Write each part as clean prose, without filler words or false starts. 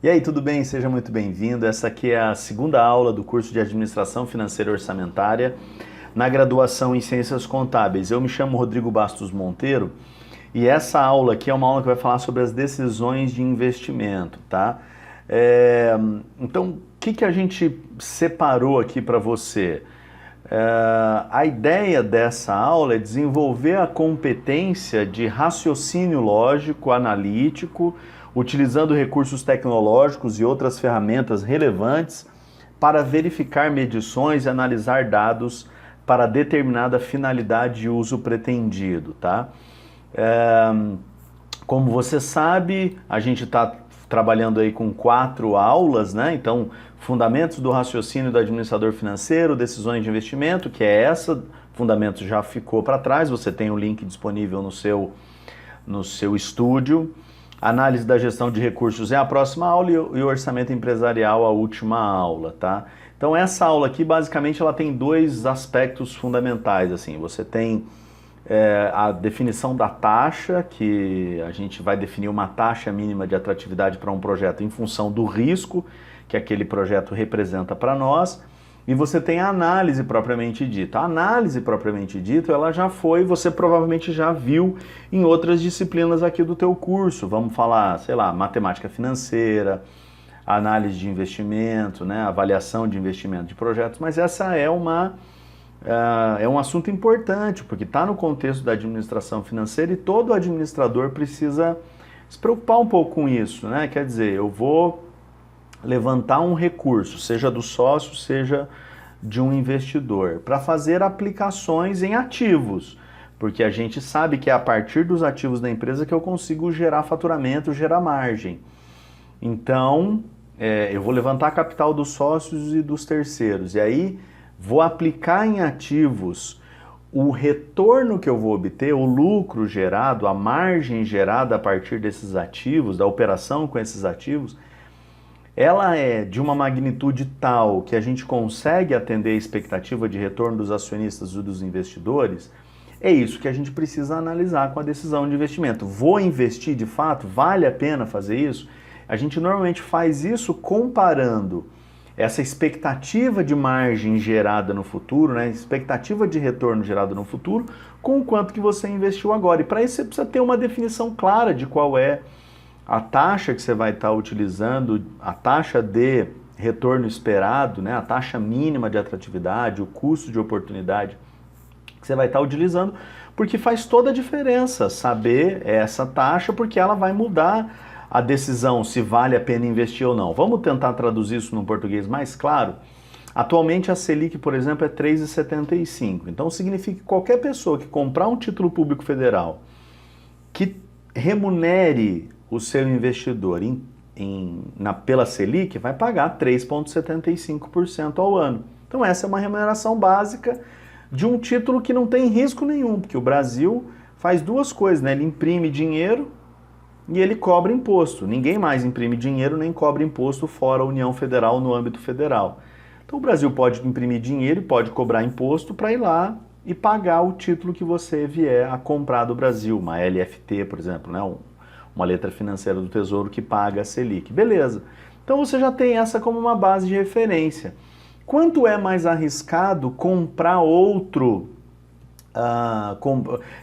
E aí, tudo bem? Seja muito bem-vindo. Essa aqui é a segunda aula do curso de Administração Financeira e Orçamentária na graduação em Ciências Contábeis. Eu me chamo Rodrigo Bastos Monteiro e essa aula aqui é uma aula que vai falar sobre as decisões de investimento, tá? Então, o que a gente separou aqui para você? A ideia dessa aula é desenvolver a competência de raciocínio lógico, analítico, utilizando recursos tecnológicos e outras ferramentas relevantes para verificar medições e analisar dados para determinada finalidade e uso pretendido, tá? Como você sabe, a gente está trabalhando aí com 4 aulas, né? Então, fundamentos do raciocínio do administrador financeiro, decisões de investimento, que é essa, fundamentos já ficou para trás, você tem o link disponível no seu estúdio. Análise da gestão de recursos é a próxima aula e o orçamento empresarial a última aula, tá? Então essa aula aqui, basicamente, ela tem 2 aspectos fundamentais, assim, você tem a definição da taxa, que a gente vai definir uma taxa mínima de atratividade para um projeto em função do risco que aquele projeto representa para nós, e você tem a análise propriamente dita. A análise propriamente dita, ela já foi, você provavelmente já viu em outras disciplinas aqui do teu curso. Vamos falar, sei lá, matemática financeira, análise de investimento, né, avaliação de investimento de projetos, mas essa é um assunto importante, porque está no contexto da administração financeira e todo administrador precisa se preocupar um pouco com isso, né? Quer dizer, eu vou levantar um recurso, seja do sócio, seja de um investidor, para fazer aplicações em ativos, porque a gente sabe que é a partir dos ativos da empresa que eu consigo gerar faturamento, gerar margem. Então, eu vou levantar capital dos sócios e dos terceiros, e aí vou aplicar em ativos o retorno que eu vou obter, o lucro gerado, a margem gerada a partir desses ativos, da operação com esses ativos, ela é de uma magnitude tal que a gente consegue atender a expectativa de retorno dos acionistas e dos investidores. É isso que a gente precisa analisar com a decisão de investimento. Vou investir de fato? Vale a pena fazer isso? A gente normalmente faz isso comparando essa expectativa de margem gerada no futuro, né, expectativa de retorno gerada no futuro, com o quanto que você investiu agora. E para isso você precisa ter uma definição clara de qual é a taxa que você vai estar utilizando, a taxa de retorno esperado, né, a taxa mínima de atratividade, o custo de oportunidade que você vai estar utilizando, porque faz toda a diferença saber essa taxa, porque ela vai mudar a decisão se vale a pena investir ou não. Vamos tentar traduzir isso num português mais claro? Atualmente a Selic, por exemplo, é 3,75. Então significa que qualquer pessoa que comprar um título público federal que remunere o seu investidor pela Selic vai pagar 3,75% ao ano. Então essa é uma remuneração básica de um título que não tem risco nenhum, porque o Brasil faz 2 coisas, né? Ele imprime dinheiro e ele cobra imposto. Ninguém mais imprime dinheiro nem cobra imposto fora a União Federal, no âmbito federal. Então o Brasil pode imprimir dinheiro e pode cobrar imposto para ir lá e pagar o título que você vier a comprar do Brasil, uma LFT, por exemplo, né? Uma letra financeira do Tesouro que paga a Selic. Beleza. Então você já tem essa como uma base de referência. Quanto é mais arriscado comprar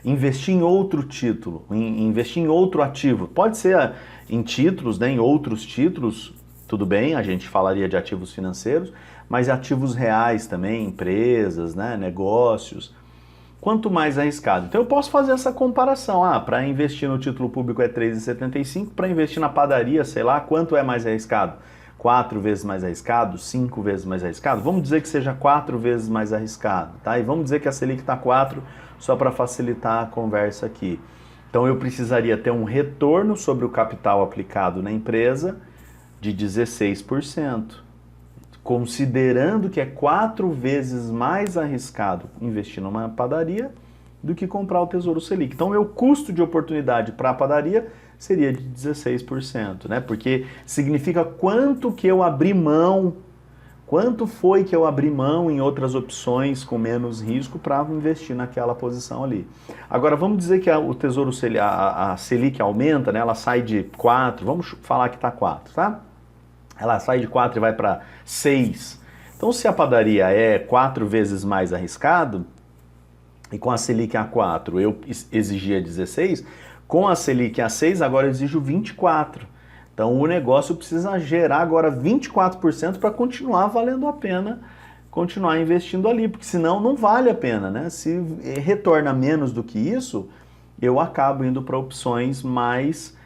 investir em outro título, investir em outro ativo? Pode ser em títulos, né, em outros títulos, tudo bem, a gente falaria de ativos financeiros, mas ativos reais também, empresas, né, negócios. Quanto mais arriscado. Então eu posso fazer essa comparação. Para investir no título público é 3,75, para investir na padaria, sei lá, quanto é mais arriscado? 4 vezes mais arriscado? 5 vezes mais arriscado? Vamos dizer que seja 4 vezes mais arriscado, tá? E vamos dizer que a Selic está 4, só para facilitar a conversa aqui. Então eu precisaria ter um retorno sobre o capital aplicado na empresa de 16%. Considerando que é 4 vezes mais arriscado investir numa padaria do que comprar o Tesouro Selic. Então, o meu custo de oportunidade para a padaria seria de 16%, né? Porque significa quanto que eu abri mão, quanto foi que eu abri mão em outras opções com menos risco para investir naquela posição ali. Agora, vamos dizer que o Tesouro Selic, a Selic aumenta, né? Ela sai de 4, vamos falar que está 4, tá? ela sai de 4 e vai para 6. Então, se a padaria é 4 vezes mais arriscado, e com a Selic a 4 eu exigia 16, com a Selic a 6 agora eu exijo 24. Então, o negócio precisa gerar agora 24% para continuar valendo a pena continuar investindo ali, porque senão não vale a pena, né? Se retorna menos do que isso, eu acabo indo para opções mais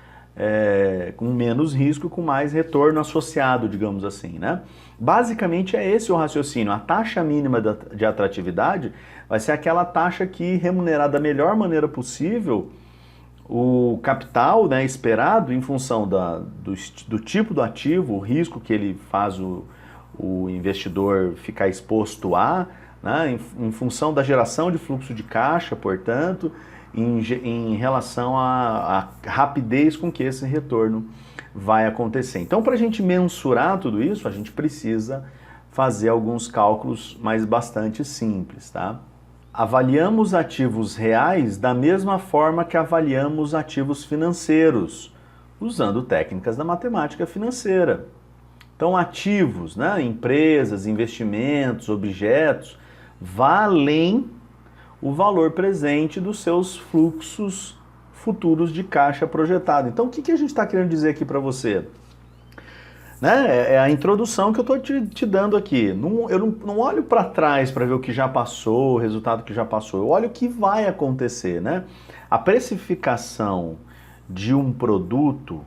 com menos risco, com mais retorno associado, digamos assim, né? Basicamente é esse o raciocínio. A taxa mínima de atratividade vai ser aquela taxa que remunerar da melhor maneira possível o capital, né, esperado em função do tipo do ativo, o risco que ele faz o investidor ficar exposto a, né, em função da geração de fluxo de caixa, portanto, em relação à rapidez com que esse retorno vai acontecer. Então, para a gente mensurar tudo isso, a gente precisa fazer alguns cálculos, mas bastante simples, tá? Avaliamos ativos reais da mesma forma que avaliamos ativos financeiros, usando técnicas da matemática financeira. Então, ativos, né, empresas, investimentos, objetos, valem o valor presente dos seus fluxos futuros de caixa projetado. Então, o que a gente está querendo dizer aqui para você? Né? É a introdução que eu estou te dando aqui. Eu não olho para trás para ver o que já passou, o resultado que já passou. Eu olho o que vai acontecer, né? A precificação de um produto,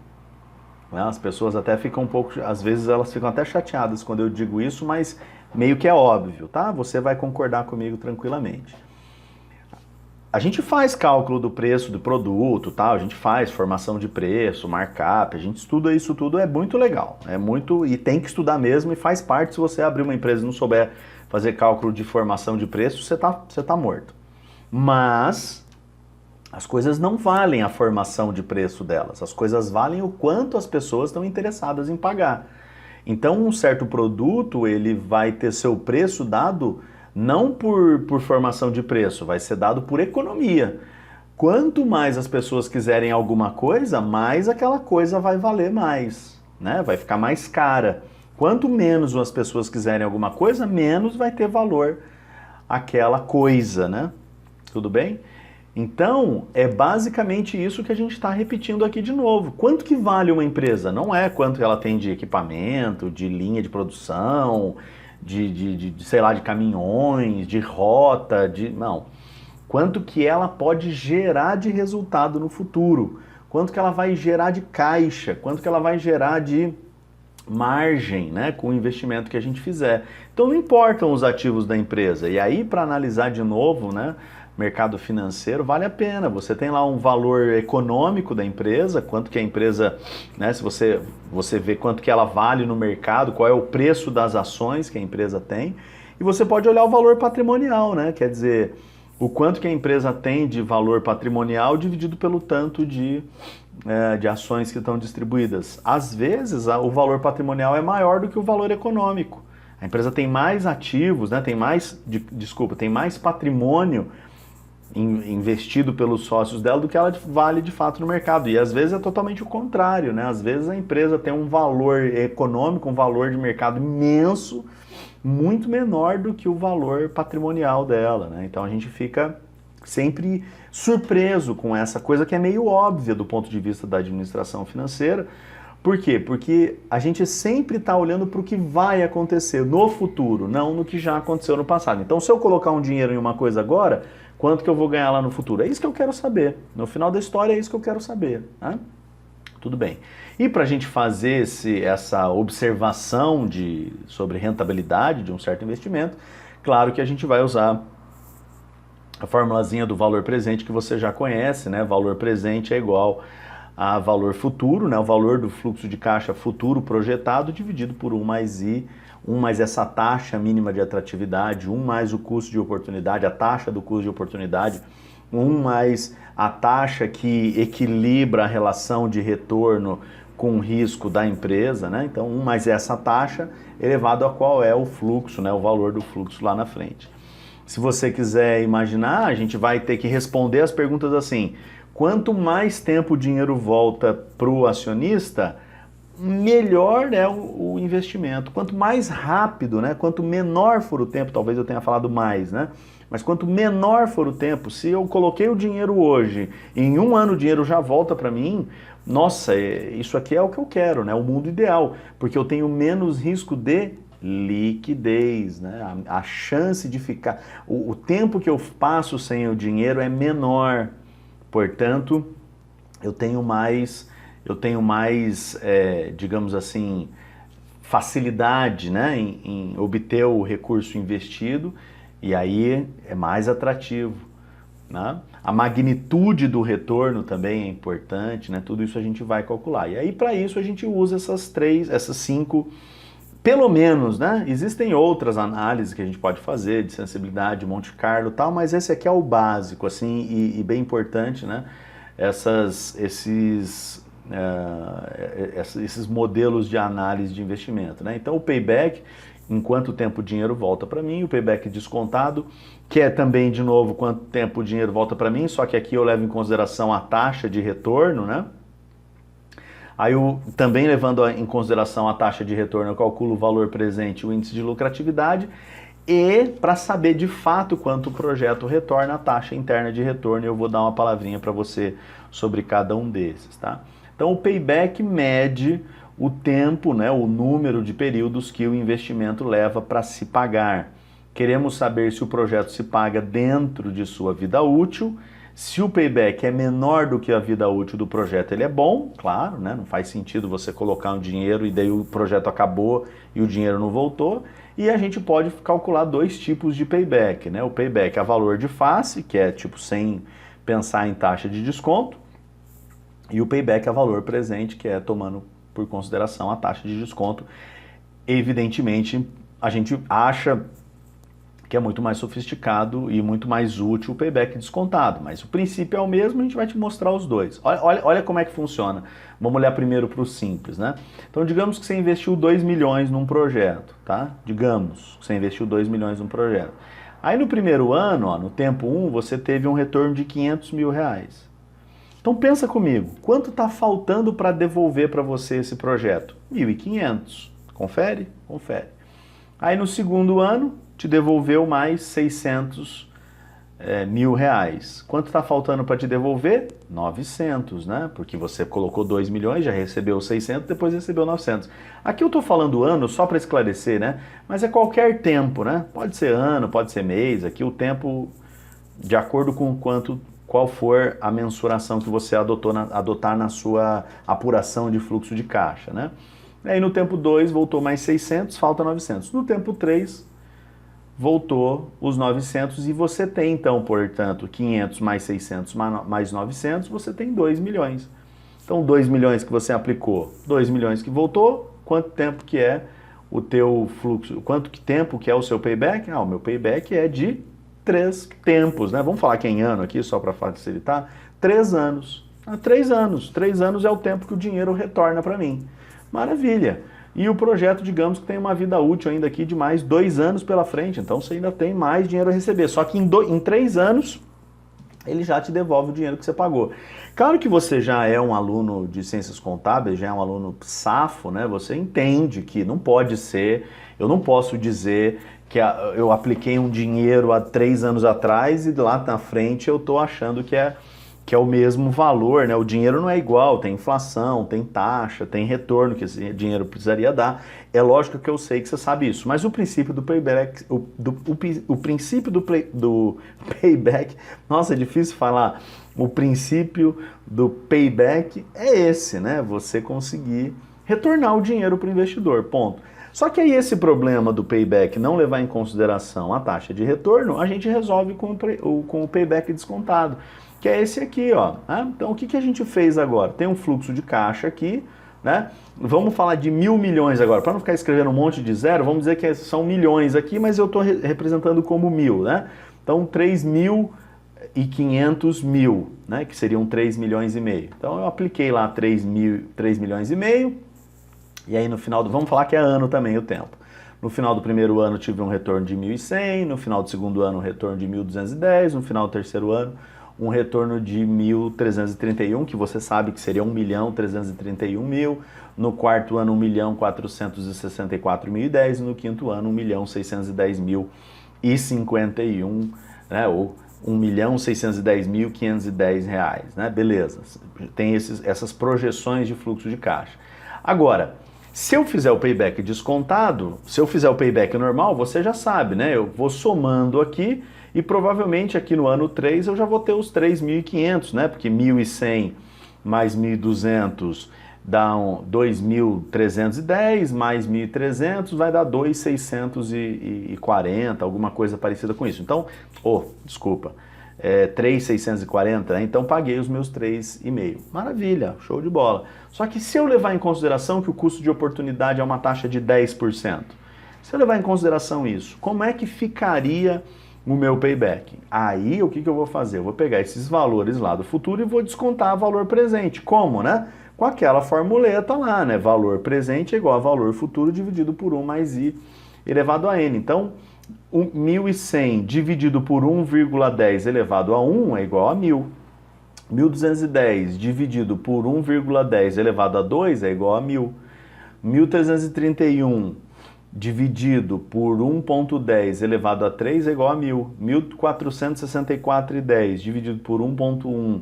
né? As pessoas até ficam um pouco, às vezes elas ficam até chateadas quando eu digo isso, mas meio que é óbvio, tá? Você vai concordar comigo tranquilamente. A gente faz cálculo do preço do produto, tá? A gente faz formação de preço, markup, a gente estuda isso tudo, é muito legal, é muito, e tem que estudar mesmo, e faz parte. Se você abrir uma empresa e não souber fazer cálculo de formação de preço, você tá morto. Mas as coisas não valem a formação de preço delas, as coisas valem o quanto as pessoas estão interessadas em pagar. Então, um certo produto, ele vai ter seu preço dado não por formação de preço, vai ser dado por economia. Quanto mais as pessoas quiserem alguma coisa, mais aquela coisa vai valer mais, né? Vai ficar mais cara. Quanto menos as pessoas quiserem alguma coisa, menos vai ter valor aquela coisa, né? Tudo bem? Então, é basicamente isso que a gente está repetindo aqui de novo. Quanto que vale uma empresa? Não é quanto ela tem de equipamento, de linha de produção, sei lá, de caminhões, de rota, não. Quanto que ela pode gerar de resultado no futuro, quanto que ela vai gerar de caixa, quanto que ela vai gerar de margem, né, com o investimento que a gente fizer. Então não importam os ativos da empresa. E aí, para analisar de novo, né, mercado financeiro, vale a pena. Você tem lá um valor econômico da empresa, quanto que a empresa, né, se você vê quanto que ela vale no mercado, qual é o preço das ações que a empresa tem, e você pode olhar o valor patrimonial, né, quer dizer, o quanto que a empresa tem de valor patrimonial dividido pelo tanto de ações que estão distribuídas. Às vezes, o valor patrimonial é maior do que o valor econômico. A empresa tem mais ativos, né, tem mais patrimônio investido pelos sócios dela do que ela vale de fato no mercado. E às vezes é totalmente o contrário, né? Às vezes a empresa tem um valor econômico, um valor de mercado imenso, muito menor do que o valor patrimonial dela, né? Então a gente fica sempre surpreso com essa coisa que é meio óbvia do ponto de vista da administração financeira. Por quê? Porque a gente sempre está olhando para o que vai acontecer no futuro, não no que já aconteceu no passado. Então, se eu colocar um dinheiro em uma coisa agora, quanto que eu vou ganhar lá no futuro? É isso que eu quero saber. No final da história, é isso que eu quero saber, né? Tudo bem. E para a gente fazer essa observação sobre rentabilidade de um certo investimento, claro que a gente vai usar a formulazinha do valor presente que você já conhece, né? Valor presente é igual a valor futuro, né? O valor do fluxo de caixa futuro projetado dividido por 1 mais I, 1 mais essa taxa mínima de atratividade, 1 mais o custo de oportunidade, a taxa do custo de oportunidade, 1 mais a taxa que equilibra a relação de retorno com o risco da empresa, né? Então 1 mais essa taxa elevado a qual é o fluxo, né? O valor do fluxo lá na frente. Se você quiser imaginar, a gente vai ter que responder as perguntas assim: quanto mais tempo o dinheiro volta para o acionista, melhor é o investimento. Quanto mais rápido, né? Quanto menor for o tempo, talvez eu tenha falado mais, né? Mas quanto menor for o tempo, se eu coloquei o dinheiro hoje, em um ano o dinheiro já volta para mim, nossa, isso aqui é o que eu quero, né? O mundo ideal, porque eu tenho menos risco de liquidez, né? A chance de ficar, o tempo que eu passo sem o dinheiro é menor, portanto, eu tenho mais, digamos assim, facilidade, né, em obter o recurso investido, e aí é mais atrativo, né? A magnitude do retorno também é importante, né? Tudo isso a gente vai calcular. E aí para isso a gente usa essas cinco, pelo menos, né? Existem outras análises que a gente pode fazer de sensibilidade, Monte Carlo e tal, mas esse aqui é o básico, assim, e bem importante, né? Esses modelos de análise de investimento, né? Então o payback, em quanto tempo o dinheiro volta para mim, o payback descontado, que é também, de novo, quanto tempo o dinheiro volta para mim, só que aqui eu levo em consideração a taxa de retorno, né? Aí também levando em consideração a taxa de retorno, eu calculo o valor presente, o índice de lucratividade, e para saber de fato quanto o projeto retorna, a taxa interna de retorno, eu vou dar uma palavrinha para você sobre cada um desses, tá? Então o payback mede o tempo, né, o número de períodos que o investimento leva para se pagar. Queremos saber se o projeto se paga dentro de sua vida útil. Se o payback é menor do que a vida útil do projeto, ele é bom, claro, né? Não faz sentido você colocar um dinheiro e daí o projeto acabou e o dinheiro não voltou. E a gente pode calcular dois tipos de payback, né? O payback a valor de face, que é tipo sem pensar em taxa de desconto, e o payback a valor presente, que é tomando por consideração a taxa de desconto. Evidentemente, a gente acha que é muito mais sofisticado e muito mais útil o payback descontado, mas o princípio é o mesmo, a gente vai te mostrar os dois. Olha como é que funciona. Vamos olhar primeiro para o simples, né? Então, digamos que você investiu 2 milhões num projeto, tá? Digamos que você investiu 2 milhões num projeto. Aí no primeiro ano, ó, no tempo 1, você teve um retorno de 500 mil reais. Então pensa comigo, quanto está faltando para devolver para você esse projeto? 1.500. Confere? Confere. Aí no segundo ano, te devolveu mais 600 mil reais. Quanto está faltando para te devolver? 900, né? Porque você colocou 2 milhões, já recebeu 600, depois recebeu 900. Aqui eu estou falando ano só para esclarecer, né? Mas é qualquer tempo, né? Pode ser ano, pode ser mês, aqui o tempo de acordo com qual for a mensuração que você adotar na sua apuração de fluxo de caixa, né? Aí no tempo 2 voltou mais 600, falta 900. No tempo 3 voltou os 900 e você tem então, portanto, 500 mais 600 mais 900, você tem 2 milhões. Então 2 milhões que você aplicou, 2 milhões que voltou, quanto tempo que é o teu fluxo, quanto tempo que é o seu payback? Ah, o meu payback é de 3 tempos, né? Vamos falar que é em ano aqui, só para facilitar. 3 anos. 3 anos. 3 anos é o tempo que o dinheiro retorna para mim. Maravilha. E o projeto, digamos que tem uma vida útil ainda aqui de mais 2 anos pela frente, então você ainda tem mais dinheiro a receber. Só que em 3 anos, ele já te devolve o dinheiro que você pagou. Claro que você já é um aluno de ciências contábeis, já é um aluno safo, né? Você entende que não pode ser, eu não posso dizer que eu apliquei um dinheiro há 3 anos atrás e lá na frente eu estou achando que é o mesmo valor, né? O dinheiro não é igual, tem inflação, tem taxa, tem retorno que esse dinheiro precisaria dar. É lógico que eu sei que você sabe isso, mas o princípio do payback, o princípio do payback, nossa, é difícil falar. O princípio do payback é esse, né? Você conseguir retornar o dinheiro para o investidor, ponto. Só que aí esse problema do payback não levar em consideração a taxa de retorno, a gente resolve com o payback descontado, que é esse aqui, ó. Né? Então o que a gente fez agora? Tem um fluxo de caixa aqui, né? Vamos falar de 1.000 milhões agora, para não ficar escrevendo um monte de zero, vamos dizer que são milhões aqui, mas eu estou representando como 1.000, né? Então 3.500 mil, né? Que seriam 3 milhões e meio. Então eu apliquei lá 3 milhões e meio, e aí no final vamos falar que é ano também o tempo. No final do primeiro ano tive um retorno de 1.100, no final do segundo ano um retorno de 1.210, no final do terceiro ano um retorno de 1.331, que você sabe que seria 1.331.000, no quarto ano 1.464.010, no quinto ano 1.610.051, né, ou 1.610.510 reais, né? Beleza, tem essas projeções de fluxo de caixa. Agora, se eu fizer o payback descontado, se eu fizer o payback normal, você já sabe, né? Eu vou somando aqui e provavelmente aqui no ano 3 eu já vou ter os 3.500, né? Porque 1.100 mais 1.200 dá 2.310, mais 1.300 vai dar 2.640, alguma coisa parecida com isso. Então, 3.640, né? Então paguei os meus 3,5. Maravilha, show de bola. Só que se eu levar em consideração que o custo de oportunidade é uma taxa de 10%, se eu levar em consideração isso, como é que ficaria o meu payback? Aí o que eu vou fazer? Eu vou pegar esses valores lá do futuro e vou descontar o valor presente. Como, né? Com aquela formuleta lá, né? Valor presente é igual a valor futuro dividido por 1 mais i elevado a n. Então, 1.100 dividido por 1,10 elevado a 1 é igual a 1.000. 1.210 dividido por 1,10 elevado a 2 é igual a 1.000. 1.331 dividido por 1,10 elevado a 3 é igual a 1.000. 1.464,10 dividido por 1,1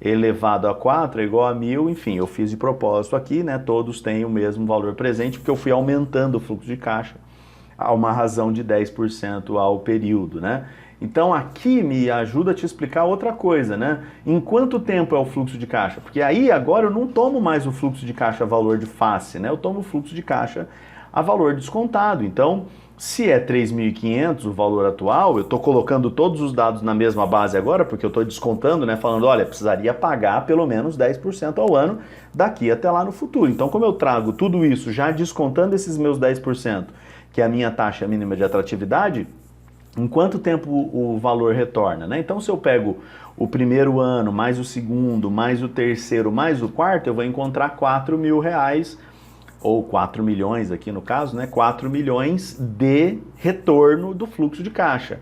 elevado a 4 é igual a 1.000, enfim, eu fiz de propósito aqui, né? Todos têm o mesmo valor presente, porque eu fui aumentando o fluxo de caixa a uma razão de 10% ao período, né? Então aqui me ajuda a te explicar outra coisa, né? Em quanto tempo é o fluxo de caixa? Porque aí agora eu não tomo mais o fluxo de caixa a valor de face, né? Eu tomo o fluxo de caixa a valor descontado. Então, se é 3.500 o valor atual, eu estou colocando todos os dados na mesma base agora, porque eu estou descontando, né, falando, olha, precisaria pagar pelo menos 10% ao ano daqui até lá no futuro. Então, como eu trago tudo isso já descontando esses meus 10%, que é a minha taxa mínima de atratividade, em quanto tempo o valor retorna, né? Então, se eu pego o primeiro ano, mais o segundo, mais o terceiro, mais o quarto, eu vou encontrar R$4.000, ou 4 milhões aqui no caso, né? 4 milhões de retorno do fluxo de caixa.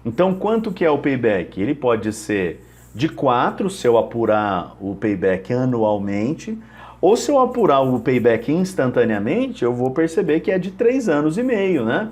Então, quanto que é o payback? Ele pode ser de 4, se eu apurar o payback anualmente, ou se eu apurar o payback instantaneamente, eu vou perceber que é de 3 anos e meio, né?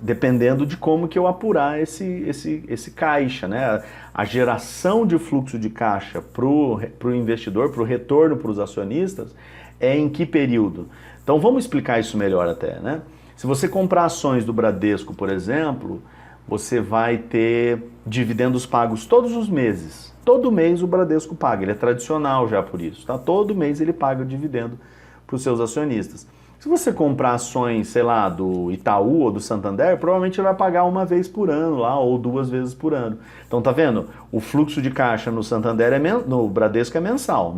Dependendo de como que eu apurar esse caixa, né? A geração de fluxo de caixa para o investidor, para o retorno para os acionistas, é em que período? Então vamos explicar isso melhor até, né? Se você comprar ações do Bradesco, por exemplo, você vai ter dividendos pagos todos os meses. Todo mês o Bradesco paga, ele é tradicional já por isso, tá? Todo mês ele paga o dividendo para os seus acionistas. Se você comprar ações, sei lá, do Itaú ou do Santander, provavelmente ele vai pagar uma vez por ano lá, ou 2 vezes por ano. Então tá vendo? O fluxo de caixa no Santander, no Bradesco é mensal,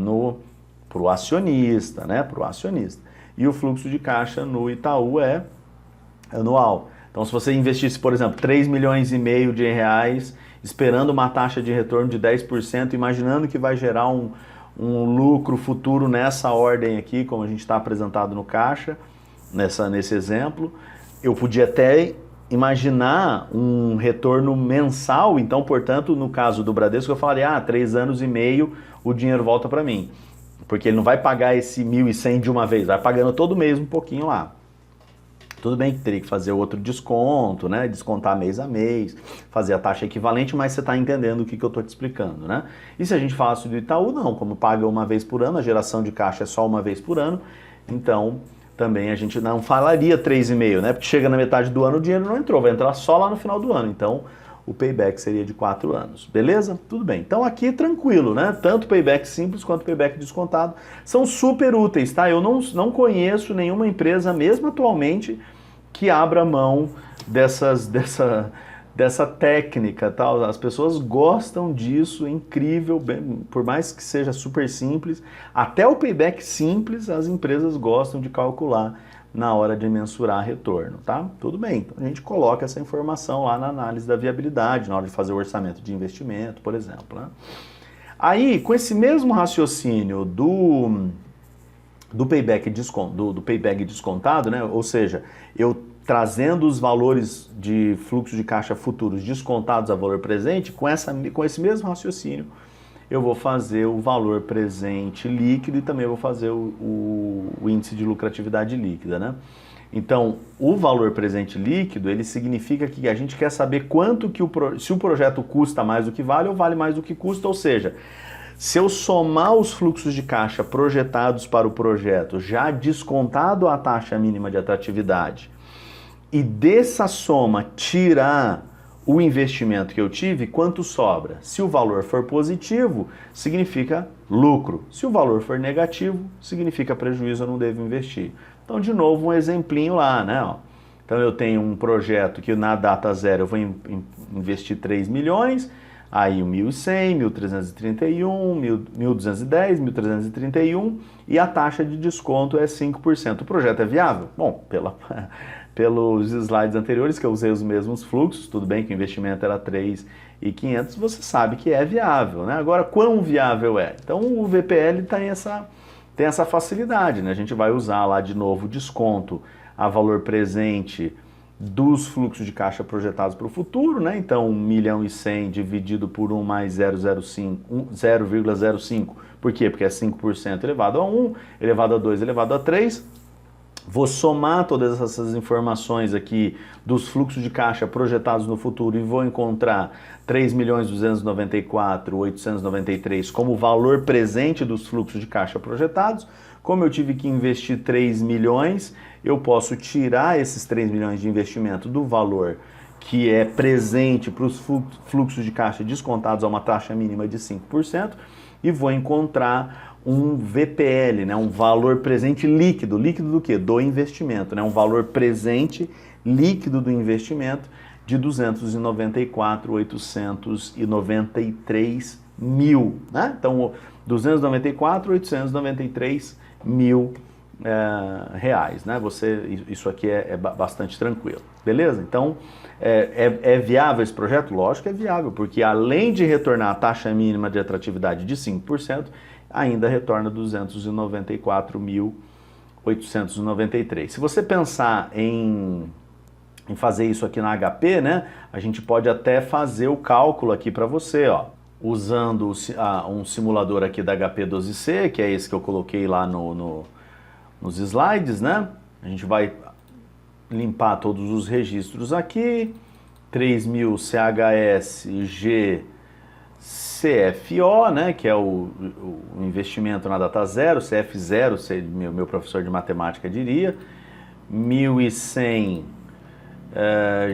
pro acionista, né? Pro acionista. E o fluxo de caixa no Itaú é anual. Então, se você investisse, por exemplo, 3,5 milhões de reais, esperando uma taxa de retorno de 10%, imaginando que vai gerar um lucro futuro nessa ordem aqui, como a gente está apresentado no caixa, nesse exemplo, eu podia até imaginar um retorno mensal. Então, portanto, no caso do Bradesco, eu falaria, 3 anos e meio, o dinheiro volta para mim. Porque ele não vai pagar esse 1.100 de uma vez, vai pagando todo mês um pouquinho lá. Tudo bem que teria que fazer outro desconto, né? Descontar mês a mês, fazer a taxa equivalente, mas você está entendendo o que eu estou te explicando, né? E se a gente falasse do Itaú, não, como paga uma vez por ano, a geração de caixa é só uma vez por ano, então também a gente não falaria 3,5, né? Porque chega na metade do ano o dinheiro não entrou, vai entrar só lá no final do ano, então o payback seria de 4 anos, beleza? Tudo bem. Então aqui tranquilo, né? Tanto payback simples quanto payback descontado são super úteis, tá? Eu não conheço nenhuma empresa, mesmo atualmente, que abra mão dessa técnica, tal. As pessoas gostam disso, é incrível, por mais que seja super simples, até o payback simples as empresas gostam de calcular na hora de mensurar retorno, tá? Tudo bem, então a gente coloca essa informação lá na análise da viabilidade, na hora de fazer o orçamento de investimento, por exemplo, né? Aí, com esse mesmo raciocínio do payback, do payback descontado, né? Ou seja, eu trazendo os valores de fluxo de caixa futuros descontados a valor presente, com esse mesmo raciocínio, eu vou fazer o valor presente líquido e também vou fazer o índice de lucratividade líquida, né? Então, o valor presente líquido, ele significa que a gente quer saber quanto que se o projeto custa mais do que vale ou vale mais do que custa, ou seja, se eu somar os fluxos de caixa projetados para o projeto, já descontado a taxa mínima de atratividade, e dessa soma tirar o investimento que eu tive, quanto sobra? Se o valor for positivo, significa lucro. Se o valor for negativo, significa prejuízo, eu não devo investir. Então, de novo, um exemplinho lá, né? Então, eu tenho um projeto que na data zero eu vou investir 3 milhões, aí 1.100, 1.331, 1.210, 1.331 e a taxa de desconto é 5%. O projeto é viável? Bom, pelos slides anteriores que eu usei os mesmos fluxos, tudo bem que o investimento era 3.500, você sabe que é viável, né? Agora, quão viável é? Então, o VPL tem essa facilidade, né? A gente vai usar lá de novo o desconto a valor presente dos fluxos de caixa projetados para o futuro, né? Então, 1.100.000 dividido por 1 mais 0,05. Por quê? Porque é 5% elevado a 1, elevado a 2, elevado a 3. Vou somar todas essas informações aqui dos fluxos de caixa projetados no futuro e vou encontrar 3.294.893 como valor presente dos fluxos de caixa projetados. Como eu tive que investir 3 milhões, eu posso tirar esses 3 milhões de investimento do valor que é presente para os fluxos de caixa descontados a uma taxa mínima de 5% e vou encontrar um VPL, né, um valor presente líquido. Líquido do quê? Do investimento, né, um valor presente líquido do investimento de 294.893 mil, né? Então, 294.893 mil reais, né? Isso aqui é bastante tranquilo, beleza? Então, é viável esse projeto? Lógico que é viável, porque além de retornar a taxa mínima de atratividade de 5%, ainda retorna 294.893. Se você pensar em fazer isso aqui na HP, né, a gente pode até fazer o cálculo aqui para você, ó, usando um simulador aqui da HP12C, que é esse que eu coloquei lá nos slides, né? A gente vai limpar todos os registros aqui, 3.000 CHSG CFO, né, que é o investimento na data zero, CF0, meu professor de matemática diria, 1.100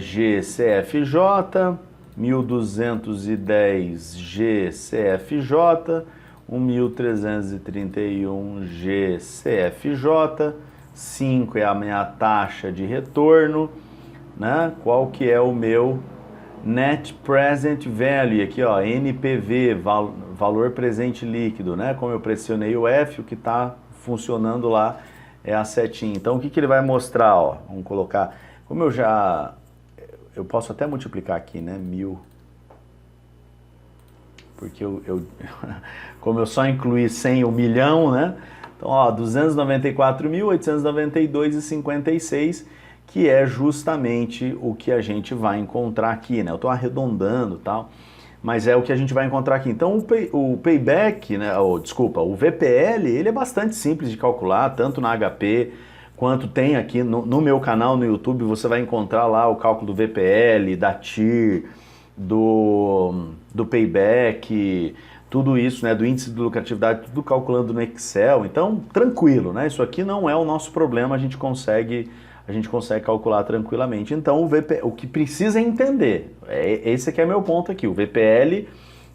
GCFJ, 1.210 GCFJ, 1.331 GCFJ, 5 é a minha taxa de retorno, né? Qual que é o meu Net Present Value, aqui ó, NPV, valor presente líquido, né? Como eu pressionei o F, o que está funcionando lá é a setinha. Então o que ele vai mostrar, ó? Vamos colocar, como eu posso até multiplicar aqui, né? 1.000, porque como eu só incluí 100 o milhão, né? Então ó, 294.892,56, que é justamente o que a gente vai encontrar aqui, né? Eu estou arredondando e tal, mas é o que a gente vai encontrar aqui. Então o payback, né? O VPL, ele é bastante simples de calcular, tanto na HP quanto tem aqui no meu canal no YouTube, você vai encontrar lá o cálculo do VPL, da TIR, do payback, tudo isso, né? Do índice de lucratividade, tudo calculando no Excel. Então, tranquilo, né? Isso aqui não é o nosso problema, a gente consegue calcular tranquilamente. Então, o que precisa entender, esse aqui é meu ponto aqui, o VPL,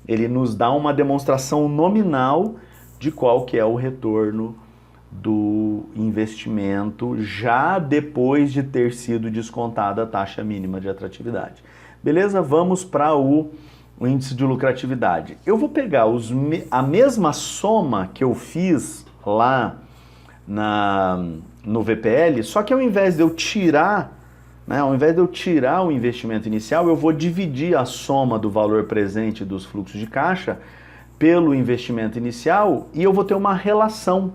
ele nos dá uma demonstração nominal de qual que é o retorno do investimento já depois de ter sido descontada a taxa mínima de atratividade. Beleza? Vamos para o índice de lucratividade. Eu vou pegar a mesma soma que eu fiz lá no VPL, só que ao invés de eu tirar, né, o investimento inicial, eu vou dividir a soma do valor presente dos fluxos de caixa pelo investimento inicial e eu vou ter uma relação.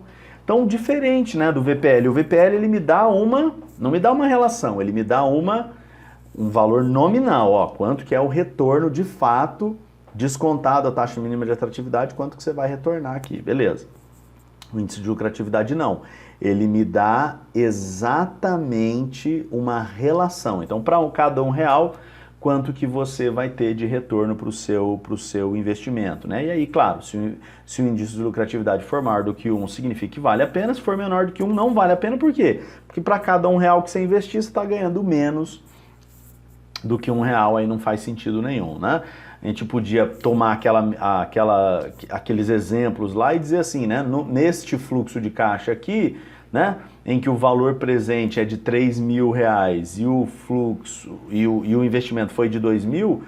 Então, diferente, né, do VPL. O VPL ele me dá não me dá uma relação, ele me dá um valor nominal, ó, quanto que é o retorno de fato, descontado a taxa mínima de atratividade, quanto que você vai retornar aqui, beleza. O índice de lucratividade não, ele me dá exatamente uma relação. Então, para cada R$1, quanto que você vai ter de retorno para o seu investimento, né? E aí, claro, se o índice de lucratividade for maior do que 1, significa que vale a pena, se for menor do que 1, não vale a pena, por quê? Porque para cada R$1 que você investir, você está ganhando menos do que R$1, aí não faz sentido nenhum, né? A gente podia tomar aqueles exemplos lá e dizer assim, né? Neste fluxo de caixa aqui, né? Em que o valor presente é de R$3.000 e o fluxo e o investimento foi de R$2.000,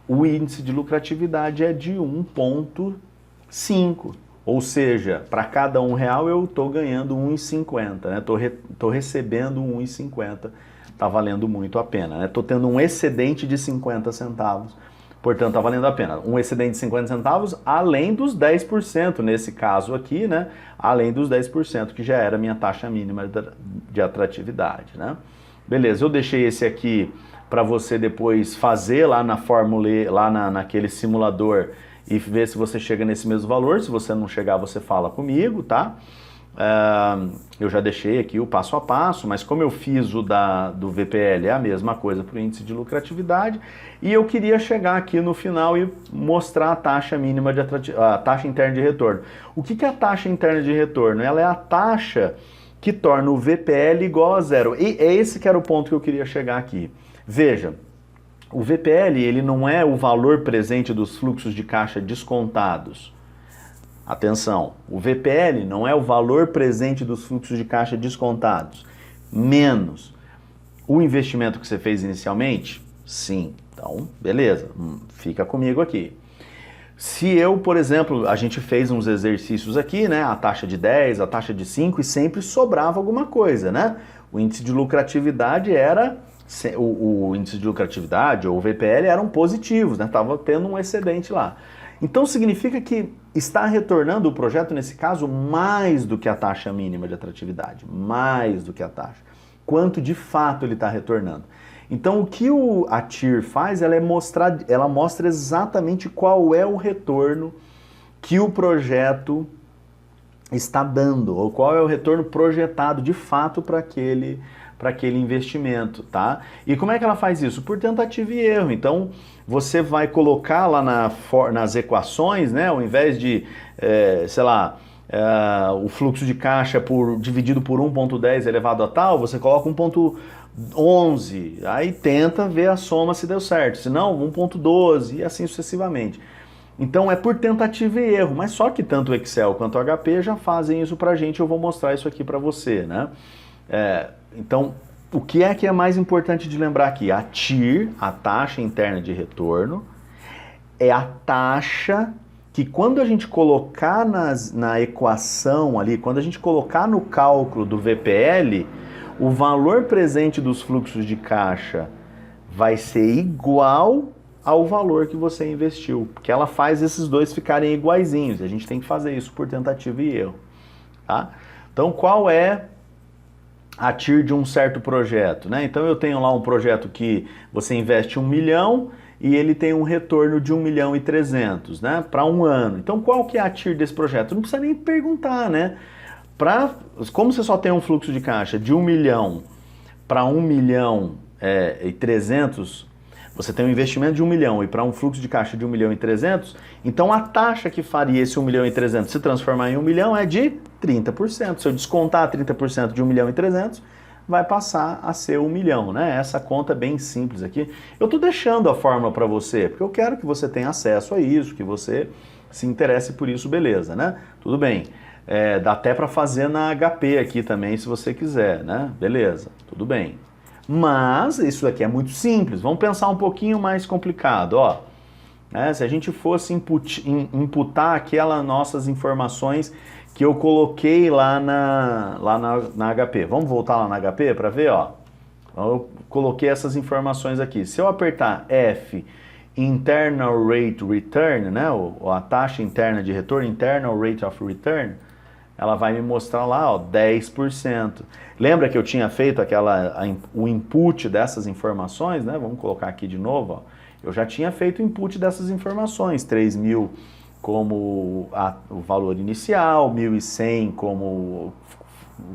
o índice de lucratividade é de 1,5. Ou seja, para cada R$1 eu estou ganhando 1,50, né? Estou recebendo 1,50. Está valendo muito a pena, né? Estou tendo um excedente de 50 centavos, portanto está valendo a pena. Um excedente de 50 centavos além dos 10%, nesse caso aqui, né? Além dos 10%, que já era a minha taxa mínima de atratividade, né? Beleza, eu deixei esse aqui para você depois fazer lá na fórmula, lá naquele simulador e ver se você chega nesse mesmo valor. Se você não chegar, você fala comigo, tá? Eu já deixei aqui o passo a passo, mas como eu fiz o do VPL, é a mesma coisa para o índice de lucratividade, e eu queria chegar aqui no final e mostrar a taxa mínima de a taxa interna de retorno. O que é a taxa interna de retorno? Ela é a taxa que torna o VPL igual a zero. E é esse que era o ponto que eu queria chegar aqui. Veja, o VPL ele não é o valor presente dos fluxos de caixa descontados. Atenção, o VPL não é o valor presente dos fluxos de caixa descontados, menos o investimento que você fez inicialmente? Sim. Então, beleza, fica comigo aqui. Se eu, por exemplo, a gente fez uns exercícios aqui, né, a taxa de 10, a taxa de 5 e sempre sobrava alguma coisa, né? O índice de lucratividade era, o índice de lucratividade ou o VPL eram positivos, né? Tava tendo um excedente lá. Então significa que está retornando o projeto, nesse caso, mais do que a taxa mínima de atratividade, mais do que a taxa. Quanto de fato ele está retornando. Então o que a TIR faz, ela mostra exatamente qual é o retorno que o projeto está dando, ou qual é o retorno projetado de fato para aquele investimento, tá? E como é que ela faz isso? Por tentativa e erro. Então, você vai colocar lá nas equações, né, ao invés de, sei lá, o fluxo de caixa dividido por 1,10 elevado a tal, você coloca 1,11, aí tenta ver a soma se deu certo, se não, 1,12 e assim sucessivamente. Então é por tentativa e erro, mas só que tanto o Excel quanto o HP já fazem isso pra gente, eu vou mostrar isso aqui pra você, né? Então, o que é mais importante de lembrar aqui? A TIR, a taxa interna de retorno, é a taxa que quando a gente colocar na equação ali, quando a gente colocar no cálculo do VPL, o valor presente dos fluxos de caixa vai ser igual ao valor que você investiu, porque ela faz esses dois ficarem iguaizinhos, a gente tem que fazer isso por tentativa e erro, tá? Então, qual é a TIR de um certo projeto, né? Então eu tenho lá um projeto que você investe 1 milhão e ele tem um retorno de 1.300.000, né? Para um ano. Então qual que é a TIR desse projeto? Não precisa nem perguntar, né? Como você só tem um fluxo de caixa de 1 milhão para 1.300.000, você tem um investimento de 1 milhão e para um fluxo de caixa de 1.300.000, então a taxa que faria esse 1.300.000 se transformar em 1 milhão é de 30%. Se eu descontar 30% de 1.300.000, vai passar a ser 1 milhão, né? Essa conta é bem simples aqui. Eu estou deixando a fórmula para você, porque eu quero que você tenha acesso a isso, que você se interesse por isso, beleza, né? Tudo bem. Dá até para fazer na HP aqui também, se você quiser, né? Beleza, tudo bem. Mas isso aqui é muito simples. Vamos pensar um pouquinho mais complicado, ó. Se a gente fosse imputar aquelas nossas informações que eu coloquei lá na HP. Vamos voltar lá na HP para ver, ó. Eu coloquei essas informações aqui. Se eu apertar F, Internal Rate Return, né, ou a taxa interna de retorno, Internal Rate of Return, ela vai me mostrar lá, ó, 10%. Lembra que eu tinha feito o input dessas informações, né? Vamos colocar aqui de novo, ó. Eu já tinha feito o input dessas informações, 3.000 como o valor inicial, 1.100 como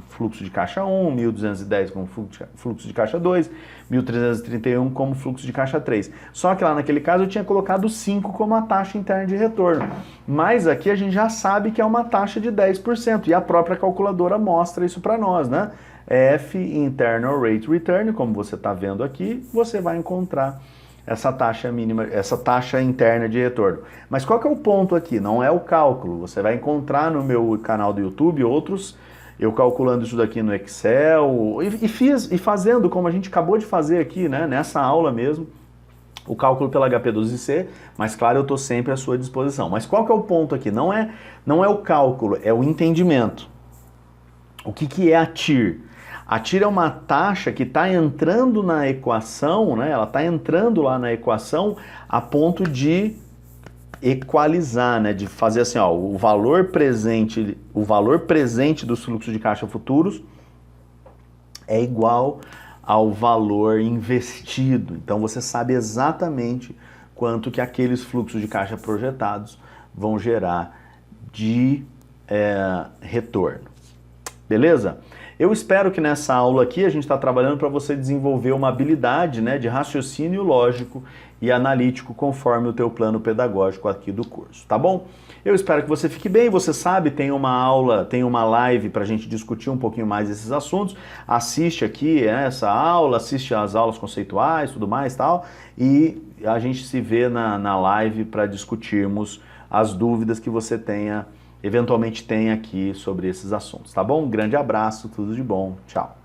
fluxo de caixa 1, 1.210 como fluxo de caixa 2, 1.331 como fluxo de caixa 3. Só que lá naquele caso eu tinha colocado 5 como a taxa interna de retorno. Mas aqui a gente já sabe que é uma taxa de 10% e a própria calculadora mostra isso para nós, né? F Internal Rate Return, como você está vendo aqui, você vai encontrar essa taxa mínima, essa taxa interna de retorno. Mas qual que é o ponto aqui? Não é o cálculo. Você vai encontrar no meu canal do YouTube outros, eu calculando isso daqui no Excel e fazendo como a gente acabou de fazer aqui, né, nessa aula mesmo, o cálculo pela HP12C, mas claro, eu estou sempre à sua disposição. Mas qual que é o ponto aqui? Não é o cálculo, é o entendimento. O que é a TIR? A TIR é uma taxa que está entrando na equação, né? Ela está entrando lá na equação a ponto de equalizar, né? De fazer assim, ó, o valor presente dos fluxos de caixa futuros é igual ao valor investido. Então você sabe exatamente quanto que aqueles fluxos de caixa projetados vão gerar de retorno. Beleza? Eu espero que nessa aula aqui a gente está trabalhando para você desenvolver uma habilidade, né, de raciocínio lógico e analítico conforme o teu plano pedagógico aqui do curso, tá bom? Eu espero que você fique bem, você sabe, tem uma aula, tem uma live para a gente discutir um pouquinho mais esses assuntos, assiste aqui essa aula, assiste as aulas conceituais, tudo mais tal, e a gente se vê na live para discutirmos as dúvidas que você eventualmente tem aqui sobre esses assuntos, tá bom? Um grande abraço, tudo de bom, tchau!